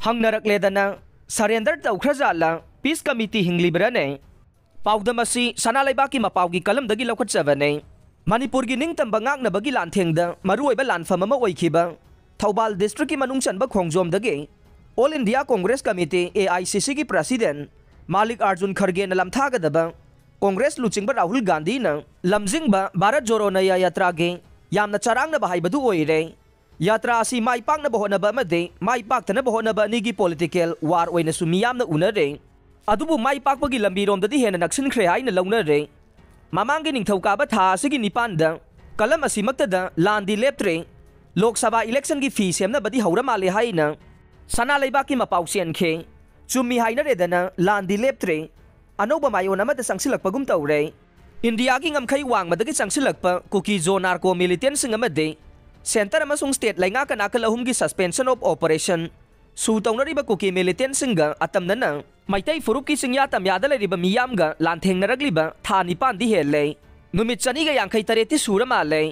हंगनरक्लेदना surrender तौख्रजाला peace committee हिंगलिब्रने पाउदमसी सना लेबाकी मपाउगी कलमदगी लौखटजबने मणिपुर की निंगतंबा ngagnabagi lanthengda maruoiba lanfam ama oikiba Thoubal district की मनुंग चनबा खोंगजोमदगे All India Congress committee AICC की प्रेसिडेंट मालिक अर्जुन खरगे न लमथागदबा कांग्रेस लुचिंगबा राहुल गांधी न लमजिंगबा भारत जोड़ो नया यात्रा गे यामना चरांगना बाहाइबदु ओइरे यात्रा असी माई पाकना बहोनबा मदे माई पाकतना बहोनबा निगी पॉलिटिकल वार ओइना सुमियामना उनरे अदुबु माई पाकपगी लंबीरोमददी हेना नक्सिनख्रे हाइना लौनरे ममांगी निंगथौकाबा था असिगी निपानदा कलम असिमक्तदा लांदी लेप्त्रे लोकसभा इलेक्शन की फी सेमनबदी हौरा माले हाइना सना लेबाकी मपाउ सेनखे चुम्मी हाइनरेदना लांदी लेप्त्रे अनौबा मायोन अमदा संगसिलकपगुम तौरे इंडिया की ngमखै वांगमदगी संगसिलकप कुकी जो नार्को मिलिटेंट सिंग अमदे सेंटर अमसुंग स्टेट लैंगाका नाकल अहुमगी सस्पेंशन ऑफ ऑपरेशन सू तौनरिबा कुकी मिलिटेंट सिंग अतमनना मैतै फुरुप की सिंगया तमयादा लेरिबा मियामगा लांथेंगनरगलिबा था निपानदी हेले नुमित चनीगा यांखै तरेती सूर माले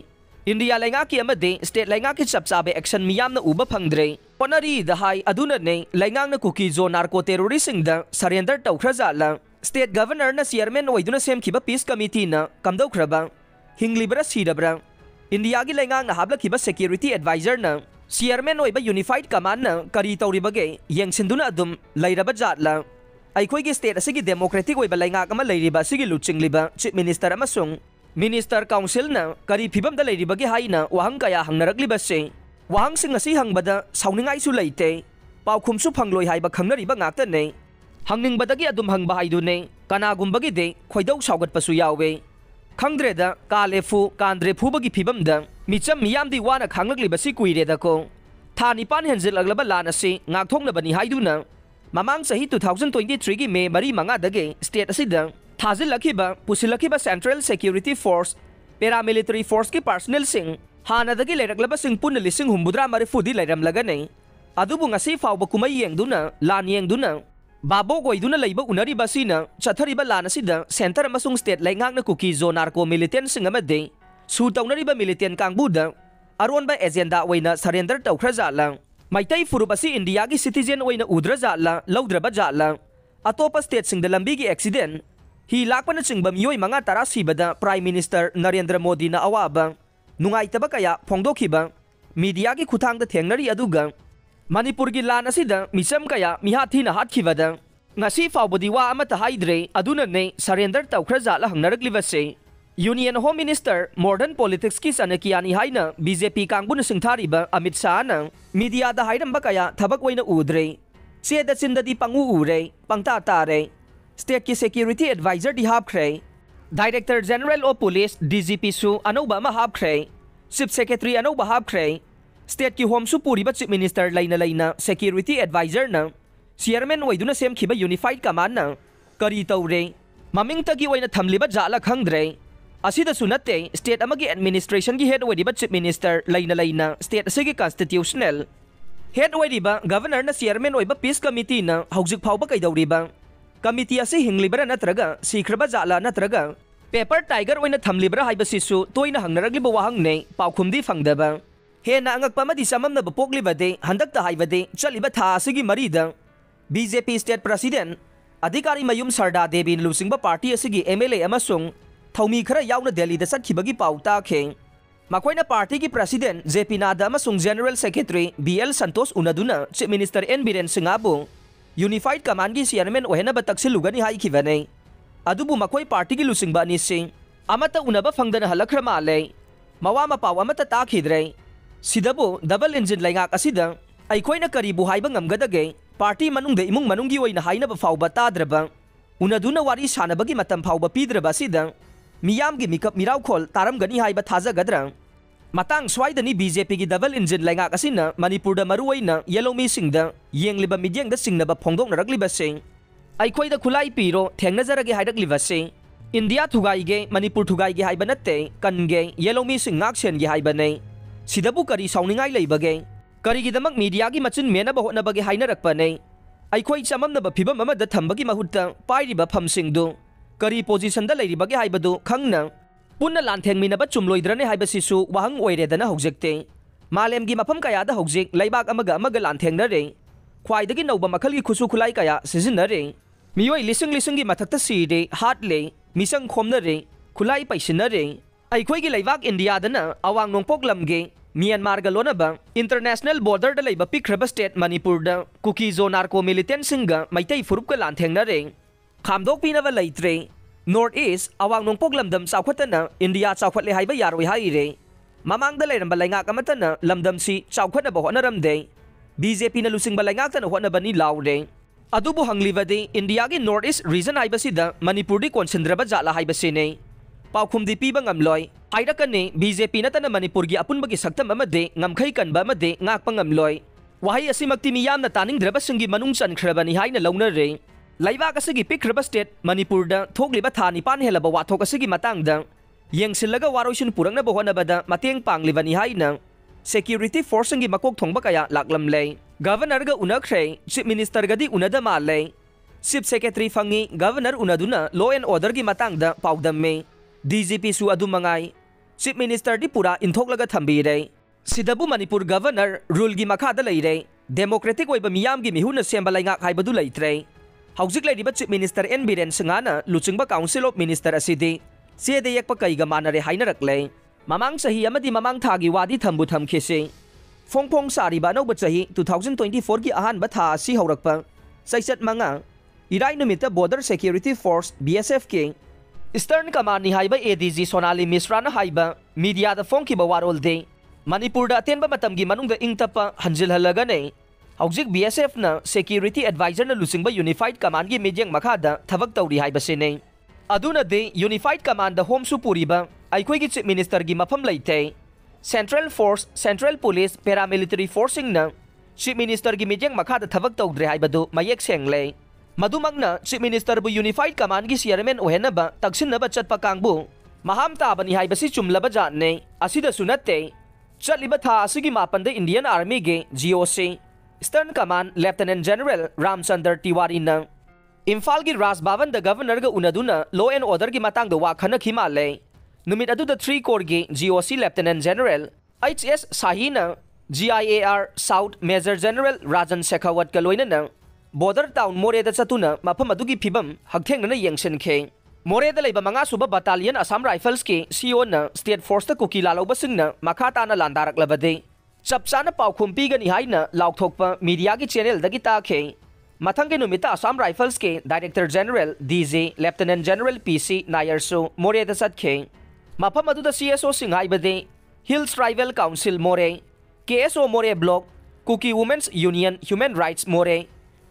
इंडिया लैंगा की अमदे स्टेट लैंगा की चपचाबे एक्शन मियामना उबा फंगद्रे पनरी दहाई अदुनने लैंगांगना cookie Zo narco टेररिस्टसिंगदा surrender तौख्रजाला state governor न चेयरमैन ओइदुना सेमखिबा पीस कमिटी न कमदौख्रबा हिंगलिब्रा सीरब्रा इंडिया की लैंगांगना हाबलखिबा सिक्योरिटी एडवाइजर न चेयरमैन ओइबा यूनिफाइड कमांड न करी तौरिबगे येंगसिंदुना अदुम लैरबा जातला अखोइगी स्टेट असिगी डेमोक्रेटिक ओइबा लैंगाक अमा लैरिबा असिगी लुचिंगलिबा चीफ मिनिस्टर अमसुंग मिनिस्टर काउंसिल न करी फिबम द लैरिबगे हाइना वहंग कया हंगनरकलिबसे वहंग सिंग असि हंगबदा साउनिंगाइसु लैते पाउखुमसु फंगलोइ हाइबा खंगनरिबा ngaktane हंगनिंगबदगी अदुम हंगबा हाइदुने कनागुंबगी दे खोइदौ साउगतपसु यावे खंगद्रेदा कालेफु कांद्रेफुबगी फिबमदा मिचम मियामदी वाना खांगलगलिबसि कुइरेदको था निपान हेंजिलगलबा लान असि ngakthoंगनबनि हाइदुना ममांग सही 2023 की मे मरी मंगादगे स्टेट असिदा थाजिलखिबा पुसिलखिबा central security force paramilitary force की पर्सनल सिंग हानादगी लेरगलबा सिंग पुन लिसिंग हुम्बुद्रा मरिफुदी लेरमलगने अदुबु ngasi फाउबा कुमै येंगदुना लान येंगदुना बाबो गोइदुना लैबा उनरिबासिना चथरिबा लान असिदा सेंटर अमसुंग state लैंगांगना cookie Zo narco militant सिंग अमदे सु तौनरिबा मिलिटेंट कांगबुदा अरोनबा एजेंडा ओइना सरेंडर तौख्रजाला मैतै फुरुप असि इंडिया की सिटीजन ओइना उद्रजाला लौद्रबा जाला अतोपा स्टेट सिंग द लंबी की एक्सीडेंट ही लाकपन चिंगबा मियोय मंगा तरा सिबदा प्राइम मिनिस्टर नरेंद्र मोदी ना अवाबा नुंगाइतबा कया फोंदोखिबा मीडिया की खुथांग द थेंगनरी अदुगा मणिपुर की लान असिदा मिचम कया मिहाथीना हातखिबदा ngasi फाउबदी वा अमता हाइद्रे अदुनने सरेंडर तौख्रजाला हंगनरकलिबसे union home minister modern politics की सनकियानी हाइना बीजेपी कांगबुन सिंथारिबा अमित शाह न मीडिया दा हाइरंबा कया थबक ओइना उद्रे सेदा चिंददी पंगु उरे पंगता तारे स्टेट की सिक्योरिटी एडवाइजर दी हाबख्रे director general of police DGP सु अनौबा मा हाबख्रे चीफ सेक्रेटरी अनौबा हाबख्रे स्टेट की होम सु पुरीबा चीफ मिनिस्टर लैना लैना सिक्योरिटी एडवाइजर न चेयरमैन ओइदुना सेमखिबा यूनिफाइड कमांड न करी तौरे ममिंगतगी ओइना थमलिबा जाला खंगद्रे असिदसु नते स्टेट अमगी एडमिनिस्ट्रेशन की हेड ओइरिबा चीफ मिनिस्टर लैना लैना स्टेट असिगी कॉन्स्टिट्यूशनल हेड ओइरिबा गवर्नर न चेयरमैन ओइबा पीस कमिटी न हौजिक फाउबा कैदौरिबा कमिटी असी हिंगलिबरा नत्रगा सीख्रबा जाला नत्रगा पेपर टाइगर ओइना थमलिबरा हाइबसिसु तोइना हंगनरगलिबा वाहंगने पाउखुमदी फंगदबा हेना अंगकपा मदि सममनबा पोक्लिबदे हंदकता हाइबदे चलिबा था असिगी मरीदा बीजेपी स्टेट प्रेसिडेंट अधिकारी मयुम सरदा देवी लुसिंगबा पार्टी असिगी MLA अमसुंग थौमी खरा याउना दिल्ली दा सटखिबगी पाउ ताखे मखोइना पार्टी की प्रेसिडेंट JP नाडा अमसुंग जनरल सेक्रेटरी BL संतोष उनदुना चीफ मिनिस्टर N Biren सिंगाबु यूनिफाइड कमांड की चेयरमैन ओहेनबा तक्सिलुगनी हाइखिबने अदुबु मखोइ पार्टी की लुसिंगबा अनिसि अमता उनबा फंगदना हलखरा माले मवा मपाउ अमता ताखिद्रे सिदबु डबल इंजिन लैंगाक असिदा अखोइना करीबु हाइबा ngमगदगे पार्टी मनुंग दे इमुंग मनुंगी ओइना हाइनबा फाउबा ताद्रबा उनदुना वारी सानबगी मतम फाउबा पीद्रबा सिदा मियामगी मिकप मिराउखोल तारमगनी हाइबा थाजागद्रा मतंग स्वाइदनी बीजेपी की डबल इंजिन लैंगाक असिना मणिपुर दा मरुओइना येलोमी सिंगदा येंगलिबा मिडियंग दा सिंगनबा फोंदोंनरगलिबसे अखोइदा खुलाई पीरो थेंगनजरगे हाइरगलिबसे इंडिया थुगाइगे मणिपुर थुगाइगे हाइबा नत्ते कनगे येलोमी सिंग ngaksenगे हाइबने सिदबु करी साउनिंगाई लैबगे करीगिदमक मीडिया की मचिन मेनबा होनबगे हाइनरकपने अखोइ चममनबा फिबम अमदा थंबगी महुत्ता पाइरिबा फमसिंगदु करी पोजिशन दा लैरिबगे हाइबदु खंगना पुन्ना लांथेंगमिनबा चुमलोइद्रने हाइबसिसु वाहंग ओइरेदना हौजेक्ते मालेमगी मफम कयादा हौजेक लैबाक अमगा अमगा लांथेंगनरे ख्वाइदगी नौबा मखलगी खुसु खुलाई कया सिजिनरे मियोय लिसिंग मथक्ता सीरे हाटले मिसंग खोमनरे खुलाई पैसिनरे अखोईगी लेबाक इंडियादना अवांग नोंपोक लमगे म्यांमार गा लोनबा इंटरनेशनल बॉर्डर दा लेबा पिखरबा स्टेट मणिपुर दा कुकीजो नार्को मिलिटेंट सिंगा मैतै फुरुप का लांथेंगनरे खामदोक पिनबा लैत्रे नॉर्थ ईस्ट अवांग नोंपोक लमदम चावखतना इंडिया चावखले हाइबा यारोय हाइरे ममांगदा लेरंबा लैंगाक अमतना लमदमसी चावखनबा होनरमदे बीजेपी ना लुसिंगबा लैंगाकतना होनबनी लाउरे अदुबु हंगलिबदे इंडिया की नॉर्थ ईस्ट रीजन हाइबसिदा मणिपुर दी कोनसिंद्रबा जाला हाइबसिने पाउखुमदी पीबा ngamloi हाइरकने बीजेपी नतना मणिपुर की अपुनबगी सक्तम अमदे ngamkhai kanba अमदे ngakpa ngamloi वहाई असिमक्ति मियामना तानिंगद्रबसिंगी मनुंग चनख्रबनी हाइना लौनरे लैबाक असगी पिखरबा state Manipur दा थोगलिबा था निपान हेलबा वाथोक असगी मतंगदा येंगसिलगा वारोइसिन पुरंगनबा होनबदा मतेंग पांगलिबनी हाइना सिक्योरिटी फोर्सिंगी मकोक थोंगबा कया लागलमले गवर्नर गा उनख्रे चीफ मिनिस्टर गदी उनदा माले चीफ सेक्रेटरी फंगी गवर्नर उनदुना लॉ एंड ऑर्डर की मतंगदा पाउदमे DGP सु अदु मंगाई चीफ मिनिस्टर दी पूरा इंथोकलगा थंबीरे सिदबु मणिपुर गवर्नर रूल की मखादा लेरे डेमोक्रेटिक ओइबा मियाम की मिहुना सेंबा लाइंगा हाइबदु लेत्रे हौजिक लेरिबा चीफ मिनिस्टर एन बिरेन सिंगाना लुचिंगबा काउंसिल ऑफ मिनिस्टर असिदी सेदे येकपा कईगा मानरे हाइनरकले ममांग सही अमदी ममांग थागी वादी थंबु थंबखेसे फोंगफोंग सारिबा नौबा सही 2024 की अहानबा था असि हौरकपा सैसत मंगा इराई नुमिता बॉर्डर सिक्योरिटी फोर्स BSF के ईस्टर्न कमांड हाइबा ADG सोनाली मिश्राना हाइबा मीडिया दा फोंखिबा वारोलदे मणिपुर दा अतेनबा मतमगी मनुंगदा इंगतपा हंजिलहलगने हौजिक BSF ना सिक्योरिटी एडवाइजर ना लुसिंगबा यूनिफाइड कमांड की मीडियंग मखादा थबक तौरी हाइबसिने अदुनदे यूनिफाइड कमांड दा होमसु पुरीबा अखोईगी चीफ मिनिस्टर की मफम लेते central force central police paramilitary forcing ना चीफ मिनिस्टर की मीडियंग मखादा थबक तौद्रे हाइबदु मयेक सेंगले मधुमगना चीफ मिनिस्टर बु यूनिफाइड कमांड की चेयरमैन ओहेनबा तक्सिनबा चटपा कांगबु महाम ताबनी हाइबसी चुमलबा जाने असिदसु नत्ते चलिबा था असिगी मापनदे इंडियन आर्मी के GOC eastern command lieutenant general Ramchandra Tiwari ना इम्फाल की राजभवन द गवर्नर गा उनदुना लॉ एंड ऑर्डर की मतंग द वाखनखि माले नुमित अदुदा 3 कोर की GOC लेफ्टिनेंट जनरल HS साहिना GIAR south major general Rajan Shekhawat का लोइना बॉर्डर टाउन मोरेदा चतुना मफम अदुगी फिबम हकथेंगना येंगसनखे मोरेदा लेबा मंगा सुबा बटालियन असम राइफल्स के CO ना स्टेट फोर्स ता कुकी लालौबसिंगना मखाताना लांदारकलबदे चपचाना पाउखुम पीगनी हाइना लाउथोकपा मीडिया की चैनल दगी ताखे मथंगे नुमिता असम राइफल्स के director general DG lieutenant general PC नायरसु मोरेदा सतखे मफम अदुदा CSO सिंहाइबदे hills tribal council Moreh KSO Moreh block Kuki women's union human rights Moreh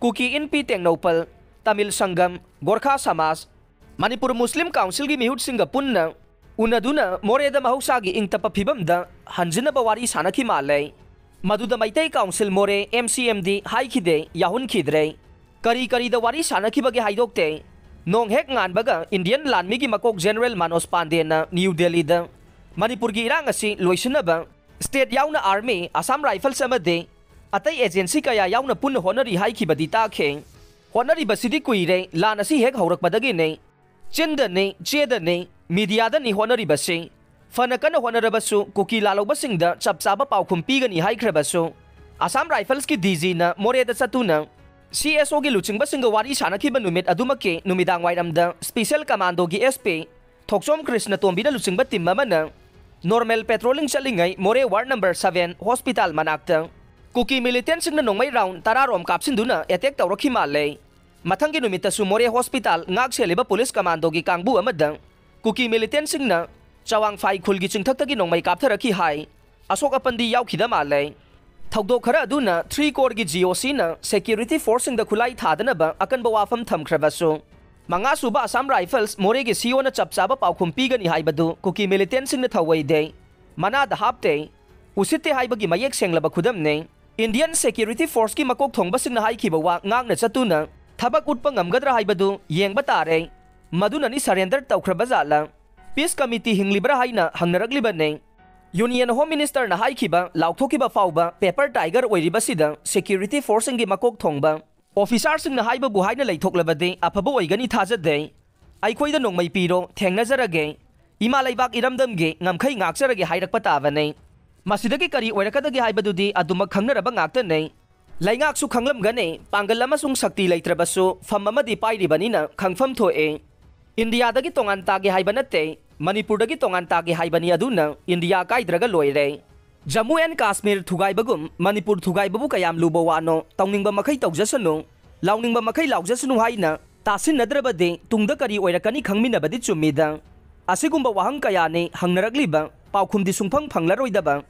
Kuki Inpi Tengnoupal Tamil Sangam Gorkha Samaj Manipur मुस्लिम काउंसिल की मिहुट सिंगा पुन्ना उनदुना मोरेदा महौसागी इंगतप फिबमदा हंजिनबा वारी सानखि माले मधुदा मैतै काउंसिल मोरे MCMD हाइखिदे याहुनखिद्रे करी करी द वारी सानखिबगे हाइदोक्ते नोंग हेक nganbaga इंडियन लानमी की मकोक जनरल मनोज पांडे ना न्यू दिल्ली दा मणिपुर की इरांग असि लोइसनबा स्टेट याउना आर्मी असम राइफल्स अमदे अतई एजेंसी कया याउना पुन होनरी हाइखिबदी ताखे होनरी बसिदी कुइरे लान असि हेक हौरकबदगी ने चिंदने चेदने मीडिया दा नि होनरी बसे फनकन होनरबसु कुकी लालौबसिंगदा चपचाबा पाउखुम पीगनी हाइख्रबसु असम राइफल्स की DG ना मोरेदा चतुना CSO की लुचिंगबसिंग वारी सानखिबा नुमित अदुमके नुमिदांग वाइरमदा स्पेशल कमांडो की SP थोक्सोम कृष्ण तोंबिना लुचिंगबा टीम अमना नॉर्मल पेट्रोलिंग चलिंगै मोरे वार्ड नंबर 7 हॉस्पिटल मनाक्ता कुकी मिलिटेंट सिंगना नोंमै राउंड 10 रोम कापसिंदुना अटैक तौरखि माले मथंगी नुमितसु मोरे हॉस्पिटल ngak सेलिबा पुलिस कमांडो की कांगबु अमदा cookie militant सिंगना चवांग phi खुलगी चिंथक्तगी नोंमै कापथरखि high Ashok अपंदी याउखिदा माले थौदो खरा अदुना 3 कोर की GOC ना सिक्योरिटी फोर्सिंग द खुलाई थादनबा अकनबा वाफम थमख्रबसु मंगा सुबा असम राइफल्स मोरे के CO ना चपचाबा पाउखुम पीगनी हाइबदु कुकी मिलिटेंट सिंगना थवैदे मना द हापते उसिते हाइबगी मयेक सेंगलबा खुदमने इंडियन सिक्योरिटी फोर्स की मकोक थोंगबसिंगना हाइखिबा वा ngang चतुना थबक उटपा ngamgadra हाइबदु येंगबा तारे मदुननी सरेंडर तौख्रबा जाला पीस कमिटी हिंगलिब्रा हाइना हंगनरगलिबने यूनियन होम मिनिस्टर ना हाइखिबा लाउथोकिबा फाउबा पेपर टाइगर ओइरिबसिदा सिक्योरिटी फोर्सिंग की मकोक थोंगबा ऑफिसर सिंग ना हाइबा बुहाइना लैथोकलबदे अफबा ओइगनी थाजदे आइखोइदा नोंमै पीरो थेंगनजरगे इमा लैबाक इरमदमगे ngamkhai ngakjarage हाइरकपा ताबने मसिदगी करी ओइरकदगी हाइबदुदी अदुमक खंगनरबा ngakतने Laingaksu khanglamgani panggal amasung sakti leitrabasu fam amadi pairibanina khangfam thoe. India dagi tongan tagi haiba natte Manipur dagi tongan tagi haibani aduna India kaidraga loire. Jammu and Kashmir thugai bagum Manipur thugai babu kayam luba wano tauningba makai taujasanu launingba makai laujasanu haina tasin nadrabade tungda kari oirakani khangminabadi chumida. Asigumba wahang kayane hangnaragliba paukhumdi sungphang phanglaroidaba